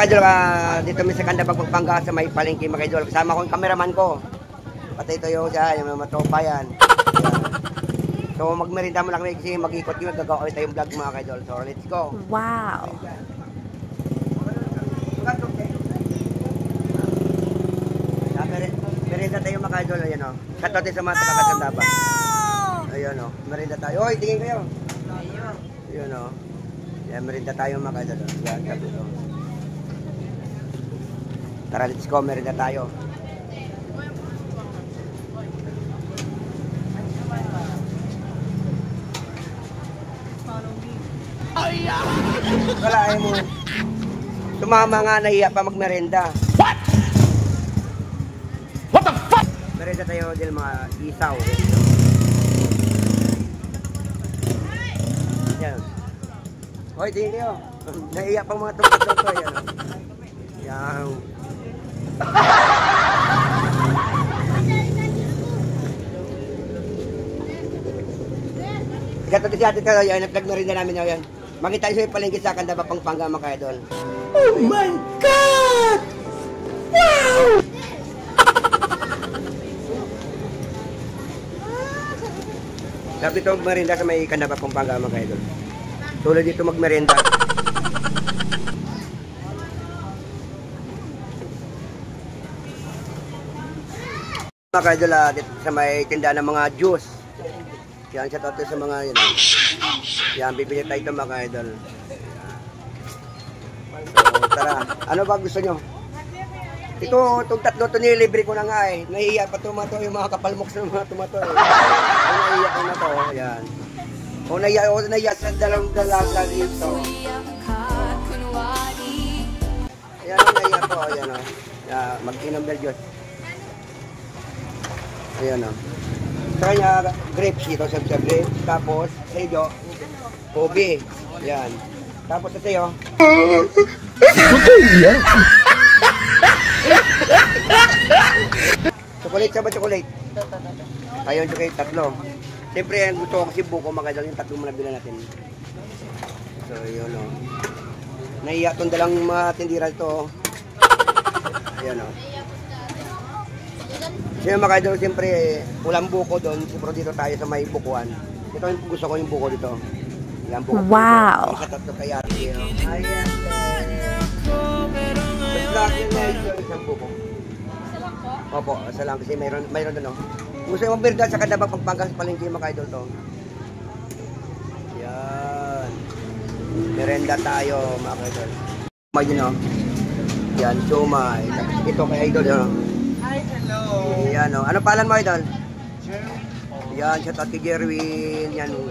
Idol, dito may sa Candaba, Pampanga sa may palengke mga idol. Kasama ko yung cameraman ko. Pati ito yung siya, yung mga tropa yan. So magmerinda mo lang kasi mag-ikot yung gagawa ulit tayong vlog mga idol. So let's go. Wow. Merinda tayo mga idol, ayan o. Shoutout din sa mga taga-Candaba. Ayan o, merinda tayo. Hoy, tingin kayo. Ayan o. Ayan, merinda tayo mga idol. Ayan, sabi ito. Tara, let's go, merinda tayo. Wala, ayaw mo. Tumama nga, nahiya pa magmerenda. What the fuck? Merenda tayo din mga isaw. Yan. Hoy, tingin kayo. Nahiya pa mga tumatong to. Yan. Yan. Ikatot si ate tayo. Yan, nagmerinda namin yan. Makita tayo sa palengke sa Candaba, Pampanga mga idol. Oh my God! Wow! Sabi ito magmerinda sa may Candaba, Pampanga mga idol. Tulad dito magmerinda. Mga idol, dito sa may tindahan ng mga juice. Yan, shout out sa mga yun. Yan, bibili tayo ito mga idol. So, tara, ano ba gusto nyo? Itong tatlo ito nilibre ko na nga eh. Nahiya pa tumato yung mga kapalmoks ng mga tumato eh. Nahiya ko na to, yan. O nahiya sa dalawang dalaga dito. Ayan, nahiya po, ayan o. Mag-inom del Diyos. Ayan o. Sa kanya, grapes dito, sa grapes. Tapos, sa iyo, kobe. Yan. Tapos sa iyo. Chocolate, sa ba chocolate? Ayun, chocolate, tatlo. Siyempre, ang gusto ko kasi buko, magandang yung tatlo muna bilang natin. So, yun o. Nahiya itong dalang mga tindira ito. Ayan o. Kasi mga idol, siyempre, ulang buko doon. Siyempre dito tayo sa may bukuan. Ito yung gusto ko yung buko dito. Yan, buko. Wow! Ang katatlo kaya. Ayan. Mas laki na ito isang buko. Opo, isa lang kasi mayroon doon. No? Gusto yung birda sa Candaba, Pampanga sa palengke mga idol to. Yan. Merenda tayo mga idol. May yun o. Yan, sumay. Ito kay idol yun. Hi, hello. Yan o. Ano palan mo idol? Yan, shout out kay Jerwin. Yan o.